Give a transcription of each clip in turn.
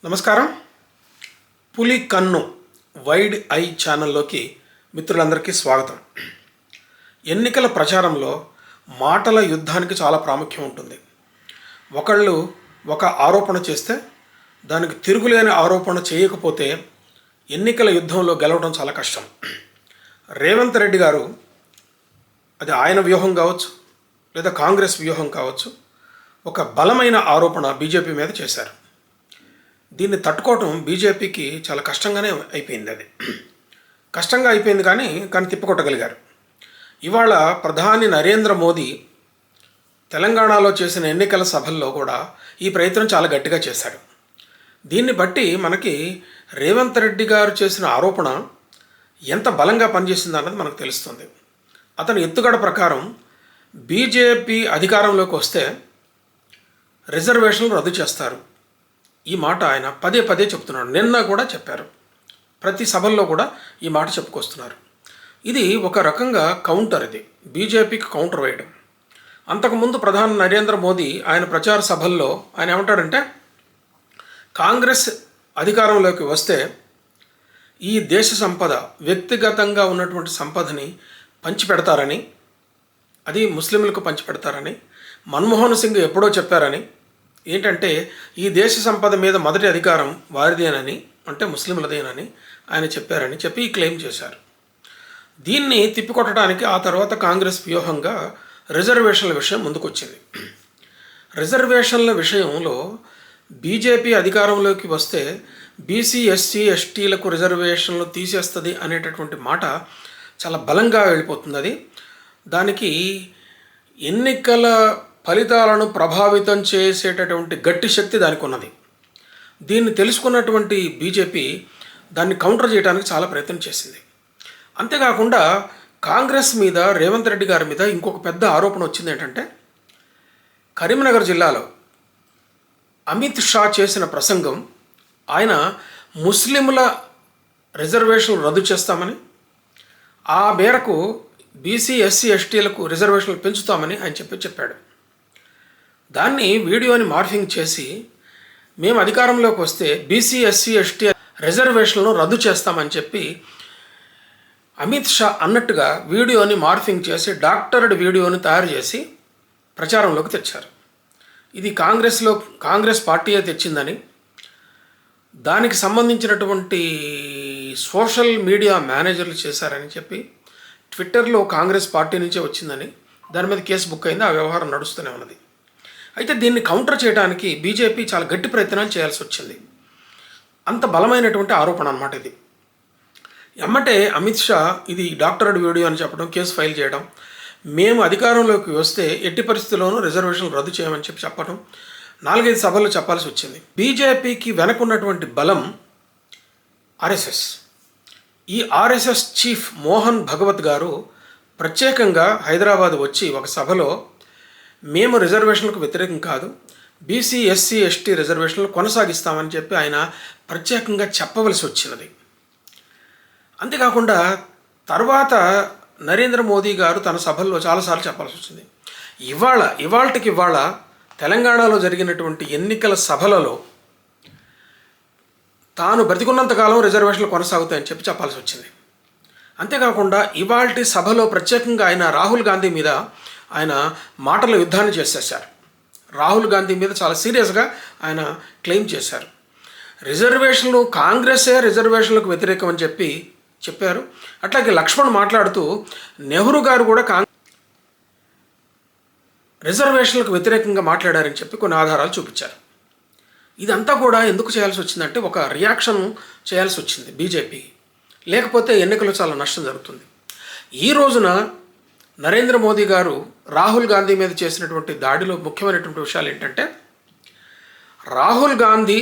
నమస్కారం. పులి కన్ను వైడ్ ఐ ఛానల్లోకి మిత్రులందరికీ స్వాగతం. ఎన్నికల ప్రచారంలో మాటల యుద్ధానికి చాలా ప్రాముఖ్యం ఉంటుంది. ఒకళ్ళు ఒక ఆరోపణ చేస్తే దానికి తిరుగులేని ఆరోపణ చేయకపోతే ఎన్నికల యుద్ధంలో గెలవడం చాలా కష్టం. రేవంత్ రెడ్డి గారు, అది ఆయన వ్యూహం కావచ్చు లేదా కాంగ్రెస్ వ్యూహం కావచ్చు, ఒక బలమైన ఆరోపణ బీజేపీ మీద చేశారు. దీన్ని తట్టుకోవటం బీజేపీకి చాలా కష్టంగానే అయిపోయింది. అది కష్టంగా అయిపోయింది కానీ తిప్పుకొట్టగలిగారు. ఇవాళ ప్రధాని నరేంద్ర మోదీ తెలంగాణలో చేసిన ఎన్నికల సభల్లో కూడా ఈ ప్రయత్నం చాలా గట్టిగా చేశాడు. దీన్ని బట్టి మనకి రేవంత్ రెడ్డి గారు చేసిన ఆరోపణ ఎంత బలంగా పనిచేసింది అన్నది మనకు తెలుస్తుంది. అతని ఎత్తుగడ ప్రకారం బీజేపీ అధికారంలోకి వస్తే రిజర్వేషన్లు రద్దు చేస్తారు. ఈ మాట ఆయన పదే పదే చెప్తున్నాడు. నిన్న కూడా చెప్పారు. ప్రతి సభల్లో కూడా ఈ మాట చెప్పుకొస్తున్నారు. ఇది ఒక రకంగా కౌంటర్. ఇది బీజేపీకి కౌంటర్ వేయడం. అంతకుముందు ప్రధాని నరేంద్ర మోదీ ఆయన ప్రచార సభల్లో ఆయన ఏమంటాడంటే, కాంగ్రెస్ అధికారంలోకి వస్తే ఈ దేశ సంపద, వ్యక్తిగతంగా ఉన్నటువంటి సంపదని పంచిపెడతారని, అది ముస్లింలకు పంచిపెడతారని మన్మోహన్ సింగ్ ఎప్పుడో చెప్పారని, ఏంటంటే ఈ దేశ సంపద మీద మొదటి అధికారం వారిదేనని, అంటే ముస్లింలదేనని ఆయన చెప్పారని చెప్పి క్లెయిమ్ చేశారు. దీన్ని తిప్పికొట్టడానికి ఆ తర్వాత కాంగ్రెస్ వ్యూహంగా రిజర్వేషన్ల విషయం ముందుకొచ్చింది. రిజర్వేషన్ల విషయంలో బీజేపీ అధికారంలోకి వస్తే బీసీ, ఎస్సీ, ఎస్టీలకు రిజర్వేషన్లు తీసేస్తుంది అనేటటువంటి మాట చాలా బలంగా వెళ్ళిపోతుంది. అది దానికి ఎన్నికల ఫలితాలను ప్రభావితం చేసేటటువంటి గట్టి శక్తి దానికి ఉన్నది. దీన్ని తెలుసుకున్నటువంటి బీజేపీ దాన్ని కౌంటర్ చేయడానికి చాలా ప్రయత్నం చేసింది. అంతేకాకుండా కాంగ్రెస్ మీద, రేవంత్ రెడ్డి గారి మీద ఇంకొక పెద్ద ఆరోపణ వచ్చింది. ఏంటంటే, కరీంనగర్ జిల్లాలో అమిత్ షా చేసిన ప్రసంగం, ఆయన ముస్లింల రిజర్వేషన్లు రద్దు చేస్తామని, ఆ మేరకు బీసీ, ఎస్సీ, ఎస్టీలకు రిజర్వేషన్లు పెంచుతామని ఆయన చెప్పాడు. దాన్ని వీడియోని మార్ఫింగ్ చేసి, మేము అధికారంలోకి వస్తే బీసీ, ఎస్సీ, ఎస్టీ రిజర్వేషన్లను రద్దు చేస్తామని చెప్పి అమిత్ షా అన్నట్టుగా వీడియోని మార్ఫింగ్ చేసి డాక్టర్డ్ వీడియోని తయారు చేసి ప్రచారంలోకి తెచ్చారు. ఇది కాంగ్రెస్ పార్టీయే తెచ్చిందని, దానికి సంబంధించినటువంటి సోషల్ మీడియా మేనేజర్లు చేశారని చెప్పి, ట్విట్టర్లో కాంగ్రెస్ పార్టీ నుంచే వచ్చిందని దాని మీద కేసు బుక్ అయింది. ఆ వ్యవహారం నడుస్తూనే ఉన్నది. అయితే దీన్ని కౌంటర్ చేయడానికి బీజేపీ చాలా గట్టి ప్రయత్నాలు చేయాల్సి వచ్చింది. అంత బలమైనటువంటి ఆరోపణ అన్నమాట ఇది. ఎమ్మటే అమిత్ షా ఇది డాక్టర్డ్ వీడియో అని చెప్పడం, కేసు ఫైల్ చేయడం, మేము అధికారంలోకి వస్తే ఎట్టి పరిస్థితుల్లోనూ రిజర్వేషన్లు రద్దు చేయమని చెప్పడం, 4-5 సభల్లో చెప్పాల్సి వచ్చింది. బీజేపీకి వెనకున్నటువంటి బలం ఆర్ఎస్ఎస్. ఈ ఆర్ఎస్ఎస్ చీఫ్ మోహన్ భగవత్ గారు ప్రత్యేకంగా హైదరాబాద్ వచ్చి ఒక సభలో, మేము రిజర్వేషన్లకు వ్యతిరేకం కాదు, బీసీ, ఎస్సీ, ఎస్టీ రిజర్వేషన్లు కొనసాగిస్తామని చెప్పి ఆయన ప్రత్యేకంగా చెప్పవలసి వచ్చినది. అంతేకాకుండా తర్వాత నరేంద్ర మోదీ గారు తన సభల్లో చాలాసార్లు చెప్పాల్సి వచ్చింది. ఇవాళకి తెలంగాణలో జరిగినటువంటి ఎన్నికల సభలలో తాను బ్రతికున్నంతకాలం రిజర్వేషన్లు కొనసాగుతాయని చెప్పి చెప్పాల్సి వచ్చింది. అంతేకాకుండా ఇవాల్టి సభలో ప్రత్యేకంగా ఆయన రాహుల్ గాంధీ మీద ఆయన మాటల యుద్ధాన్ని చేసేశారు. రాహుల్ గాంధీ మీద చాలా సీరియస్గా ఆయన క్లెయిమ్ చేశారు. రిజర్వేషన్లు, కాంగ్రెసే రిజర్వేషన్లకు వ్యతిరేకం అని చెప్పారు. అట్లాగే లక్ష్మణ్ మాట్లాడుతూ నెహ్రూ గారు కూడా రిజర్వేషన్లకు వ్యతిరేకంగా మాట్లాడారని చెప్పి కొన్ని ఆధారాలు చూపించారు. ఇదంతా కూడా ఎందుకు చేయాల్సి వచ్చిందంటే, ఒక రియాక్షన్ చేయాల్సి వచ్చింది బీజేపీ. లేకపోతే ఎన్నికలు చాలా నష్టం జరుగుతుంది. ఈ రోజున నరేంద్ర మోదీ గారు రాహుల్ గాంధీ మీద చేసినటువంటి దాడిలో ముఖ్యమైనటువంటి విషయాలు ఏంటంటే, రాహుల్ గాంధీ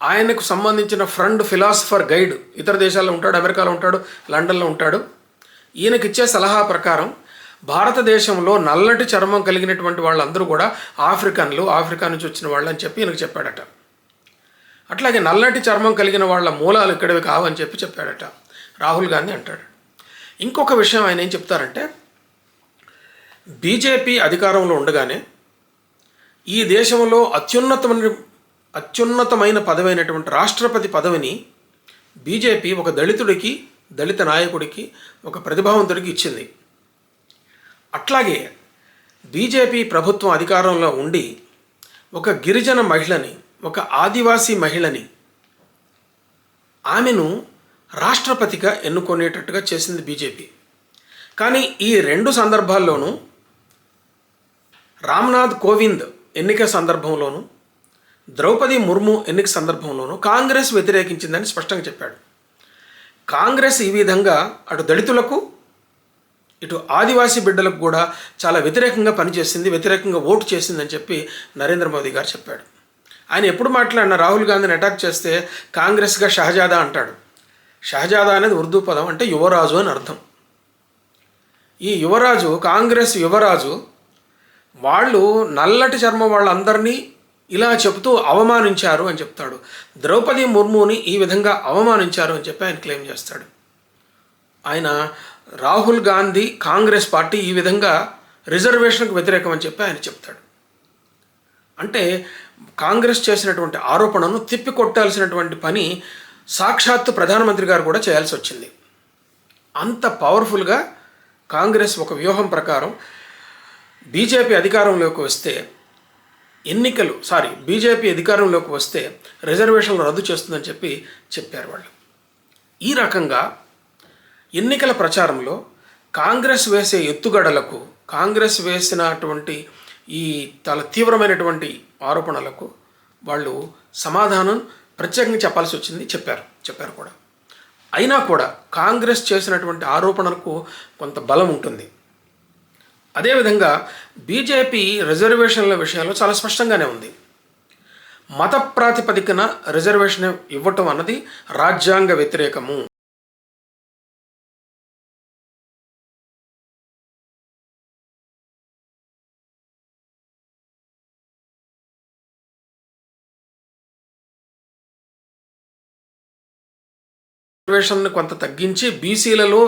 ఆయనకు సంబంధించిన ఫ్రెండ్, ఫిలాసఫర్, గైడ్, ఇతర దేశాల్లో ఉంటాడు, అమెరికాలో ఉంటాడు, లండన్లో ఉంటాడు. ఈయనకిచ్చే సలహా ప్రకారం భారతదేశంలో నల్లటి చర్మం కలిగినటువంటి వాళ్ళందరూ కూడా ఆఫ్రికా నుంచి వచ్చిన వాళ్ళు అని చెప్పి ఈయనకు చెప్పాడట. అట్లాగే నల్లటి చర్మం కలిగిన వాళ్ళ మూలాలు ఇక్కడివి కావని చెప్పాడట రాహుల్ గాంధీ అంటాడు. ఇంకొక విషయం ఆయన ఏం చెప్తారంటే, బీజేపీ అధికారంలో ఉండగానే ఈ దేశంలో అత్యున్నతమైన అత్యున్నతమైన పదవైనటువంటి రాష్ట్రపతి పదవిని బీజేపీ ఒక దళితుడికి, దళిత నాయకుడికి, ఒక ప్రతిభావంతుడికి ఇచ్చింది. అట్లాగే బీజేపీ ప్రభుత్వం అధికారంలో ఉండి ఒక గిరిజన మహిళని, ఒక ఆదివాసీ మహిళని, ఆమెను రాష్ట్రపతిగా ఎన్నుకునేటట్టుగా చేసింది బీజేపీ. కానీ ఈ రెండు సందర్భాల్లోనూ రామ్నాథ్ కోవింద్ ఎన్నిక సందర్భంలోనూ, ద్రౌపది ముర్ము ఎన్నిక సందర్భంలోనూ కాంగ్రెస్ వ్యతిరేకించిందని స్పష్టంగా చెప్పాడు. కాంగ్రెస్ ఈ విధంగా అటు దళితులకు, ఇటు ఆదివాసీ బిడ్డలకు కూడా చాలా వ్యతిరేకంగా పనిచేసింది, వ్యతిరేకంగా ఓటు చేసిందని చెప్పి నరేంద్ర మోదీ గారు చెప్పాడు. ఆయన ఎప్పుడు మాట్లాడినా రాహుల్ గాంధీని అటాక్ చేస్తే కాంగ్రెస్గా షహజాదా అంటాడు. షహజాదా అనేది ఉర్దూ పదం, అంటే యువరాజు అని అర్థం. ఈ యువరాజు, కాంగ్రెస్ యువరాజు, వాళ్ళు నల్లటి చర్మం వాళ్ళందరినీ ఇలా చెబుతూ అవమానించారు అని చెప్తాడు. ద్రౌపది ముర్ముని ఈ విధంగా అవమానించారు అని చెప్పి ఆయన క్లెయిమ్ చేస్తాడు. ఆయన రాహుల్ గాంధీ, కాంగ్రెస్ పార్టీ ఈ విధంగా రిజర్వేషన్కు వ్యతిరేకం అని చెప్పి ఆయన చెప్తాడు. అంటే కాంగ్రెస్ చేసినటువంటి ఆరోపణను తిప్పికొట్టాల్సినటువంటి పని సాక్షాత్తు ప్రధానమంత్రి గారు కూడా చేయాల్సి వచ్చింది. అంత పవర్ఫుల్గా కాంగ్రెస్ ఒక వ్యూహం ప్రకారం బీజేపీ అధికారంలోకి వస్తే బీజేపీ అధికారంలోకి వస్తే రిజర్వేషన్లు రద్దు చేస్తుందని చెప్పారు వాళ్ళు. ఈ రకంగా ఎన్నికల ప్రచారంలో కాంగ్రెస్ వేసే ఎత్తుగడలకు, కాంగ్రెస్ వేసినటువంటి ఈ చాలా తీవ్రమైనటువంటి ఆరోపణలకు వాళ్ళు సమాధానం ప్రత్యేకంగా చెప్పాల్సి వచ్చింది, చెప్పారు కూడా. అయినా కూడా కాంగ్రెస్ చేసినటువంటి ఆరోపణలకు కొంత బలం ఉంటుంది. అదేవిధంగా బీజేపీ రిజర్వేషన్ల విషయంలో చాలా స్పష్టంగానే ఉంది. మత ప్రాతిపదికన రిజర్వేషన్ ఇవ్వటం అన్నది రాజ్యాంగ వ్యతిరేకము. రిజర్వేషన్ను కొంత తగ్గించి బీసీలలో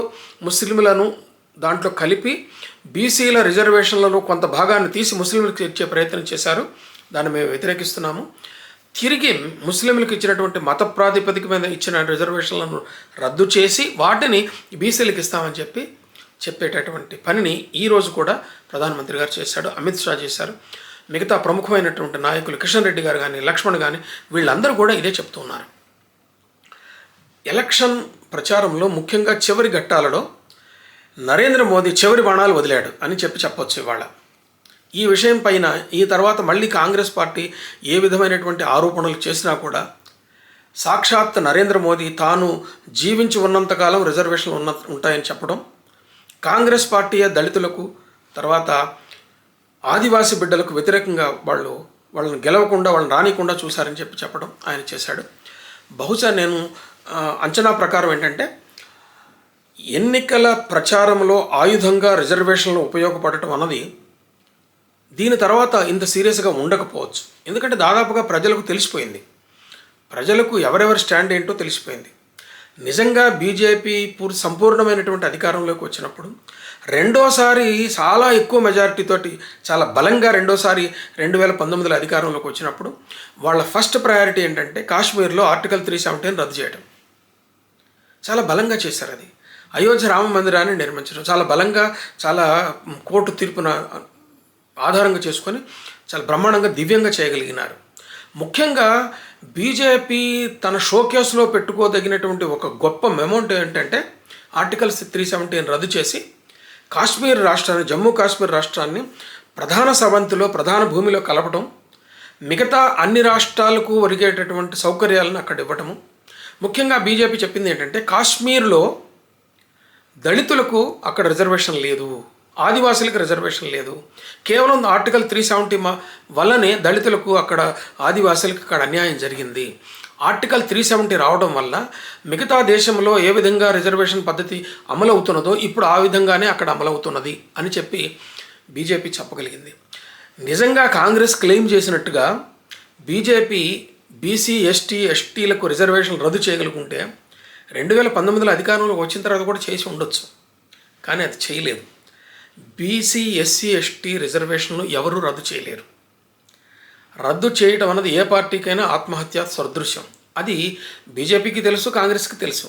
ముస్లింలను దాంట్లో కలిపి బీసీల రిజర్వేషన్లలో కొంత భాగాన్ని తీసి ముస్లింలకు ఇచ్చే ప్రయత్నం చేశారు. దాన్ని మేము వ్యతిరేకిస్తున్నాము. తిరిగి ముస్లింలకు ఇచ్చినటువంటి మత ప్రాతిపదిక మీద ఇచ్చిన రిజర్వేషన్లను రద్దు చేసి వాటిని బీసీలకు ఇస్తామని చెప్పేటటువంటి పనిని ఈరోజు కూడా ప్రధానమంత్రి గారు చేశాడు, అమిత్ షా చేశారు. మిగతా ప్రముఖమైనటువంటి నాయకులు కిషన్ రెడ్డి గారు కానీ, లక్ష్మణ్ కానీ, వీళ్ళందరూ కూడా ఇదే చెప్తున్నారు. ఎలక్షన్ ప్రచారంలో ముఖ్యంగా చివరి ఘట్టాలలో నరేంద్ర మోదీ చివరి బాణాలు వదిలాడు అని చెప్పొచ్చు ఇవాళ. ఈ విషయం పైన ఈ తర్వాత మళ్ళీ కాంగ్రెస్ పార్టీ ఏ విధమైనటువంటి ఆరోపణలు చేసినా కూడా సాక్షాత్ నరేంద్ర మోదీ తాను జీవించి ఉన్నంతకాలం రిజర్వేషన్లు ఉంటాయని చెప్పడం, కాంగ్రెస్ పార్టీ దళితులకు, తర్వాత ఆదివాసీ బిడ్డలకు వ్యతిరేకంగా వాళ్ళని గెలవకుండా, వాళ్ళని రానికుండా చూశారని చెప్పడం ఆయన చేశాడు. బహుశా నేను అంచనా ప్రకారం ఏంటంటే ఎన్నికల ప్రచారంలో ఆయుధంగా రిజర్వేషన్లు ఉపయోగపడటం అన్నది దీని తర్వాత ఇంత సీరియస్గా ఉండకపోవచ్చు. ఎందుకంటే దాదాపుగా ప్రజలకు తెలిసిపోయింది, ప్రజలకు ఎవరెవరి స్టాండ్ ఏంటో తెలిసిపోయింది. నిజంగా బీజేపీ సంపూర్ణమైనటువంటి అధికారంలోకి వచ్చినప్పుడు రెండోసారి చాలా ఎక్కువ మెజారిటీతోటి చాలా బలంగా రెండోసారి 2019లో అధికారంలోకి వచ్చినప్పుడు వాళ్ళ ఫస్ట్ ప్రయారిటీ ఏంటంటే కాశ్మీర్లో ఆర్టికల్ 370 రద్దు చేయడం. చాలా బలంగా చేశారు. అది అయోధ్య రామ మందిరాన్ని నిర్మించడం చాలా బలంగా, చాలా కోర్టు తీర్పున ఆధారంగా చేసుకొని చాలా బ్రహ్మాండంగా, దివ్యంగా చేయగలిగినారు. ముఖ్యంగా బీజేపీ తన షోకేస్లో పెట్టుకోదగినటువంటి ఒక గొప్ప మెమోంట్ ఏంటంటే ఆర్టికల్ 370 రద్దు చేసి కాశ్మీర్ రాష్ట్రాన్ని, జమ్మూ కాశ్మీర్ రాష్ట్రాన్ని ప్రధాన సవంతిలో, ప్రధాన భూమిలో కలపడం, మిగతా అన్ని రాష్ట్రాలకు ఒరిగేటటువంటి సౌకర్యాలను అక్కడ ఇవ్వటము. ముఖ్యంగా బీజేపీ చెప్పింది ఏంటంటే కాశ్మీర్లో దళితులకు అక్కడ రిజర్వేషన్ లేదు, ఆదివాసులకు రిజర్వేషన్ లేదు. కేవలం ఆర్టికల్ 370 వల్లనే దళితులకు, అక్కడ ఆదివాసులకు అక్కడ అన్యాయం జరిగింది. ఆర్టికల్ 370 రావడం వల్ల మిగతా దేశంలో ఏ విధంగా రిజర్వేషన్ పద్ధతి అమలవుతున్నదో ఇప్పుడు ఆ విధంగానే అక్కడ అమలవుతున్నది అని చెప్పి బీజేపీ చెప్పగలిగింది. నిజంగా కాంగ్రెస్ క్లెయిమ్ చేసినట్టుగా బీజేపీ బీసీ, ఎస్టీలకు రిజర్వేషన్లు రద్దు చేయగలుగుంటే 2019లో అధికారంలోకి వచ్చిన తర్వాత కూడా చేసి ఉండొచ్చు. కానీ అది చేయలేదు. బీసీ, ఎస్సీ, ఎస్టీ రిజర్వేషన్లు ఎవరూ రద్దు చేయలేరు. రద్దు చేయడం అన్నది ఏ పార్టీకైనా ఆత్మహత్య సదృశ్యం. అది బీజేపీకి తెలుసు, కాంగ్రెస్కి తెలుసు.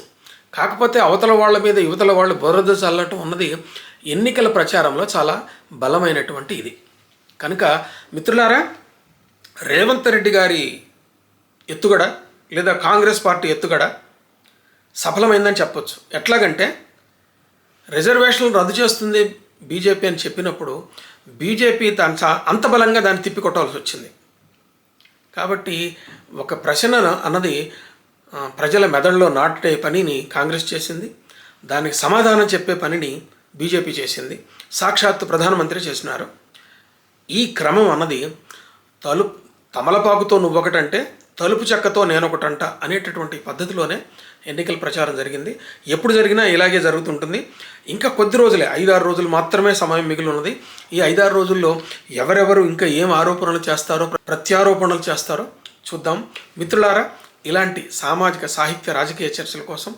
కాకపోతే అవతల వాళ్ళ మీద యువతల వాళ్ళు బురద చల్లటం అన్నది ఎన్నికల ప్రచారంలో చాలా బలమైనటువంటి ఇది. కనుక మిత్రులారా, రేవంత్ రెడ్డి గారి ఎత్తుగడ లేదా కాంగ్రెస్ పార్టీ ఎత్తుగడ సఫలమైందని చెప్పొచ్చు. ఎట్లాగంటే రిజర్వేషన్లు రద్దు చేస్తుంది బీజేపీ అని చెప్పినప్పుడు బీజేపీ అంత బలంగా దాన్ని తిప్పికొట్టాల్సి వచ్చింది. కాబట్టి ఒక ప్రశ్న అన్నది ప్రజల మెదడులో నాటే పనిని కాంగ్రెస్ చేసింది, దానికి సమాధానం చెప్పే పనిని బీజేపీ చేసింది, సాక్షాత్తు ప్రధానమంత్రి చేసినారు. ఈ క్రమం అన్నది తమలపాకుతో నువ్వొకటంటే తలుపు చెక్కతో నేనొకటంట అనేటటువంటి పద్ధతిలోనే ఎన్నికల ప్రచారం జరిగింది. ఎప్పుడు జరిగినా ఇలాగే జరుగుతుంటుంది. ఇంకా కొద్ది రోజులే, 5-6 రోజులు మాత్రమే సమయం మిగిలి ఉన్నది. ఈ 5-6 రోజుల్లో ఎవరెవరు ఇంకా ఏం ఆరోపణలు చేస్తారో, ప్రత్యారోపణలు చేస్తారో చూద్దాం. మిత్రులారా, ఇలాంటి సామాజిక, సాహిత్య, రాజకీయ చర్చల కోసం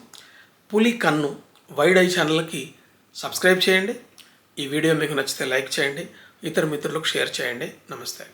పులి కన్ను వైడ్ ఐ ఛానల్కి సబ్స్క్రైబ్ చేయండి. ఈ వీడియో మీకు నచ్చితే లైక్ చేయండి, ఇతర మిత్రులకు షేర్ చేయండి. నమస్తే.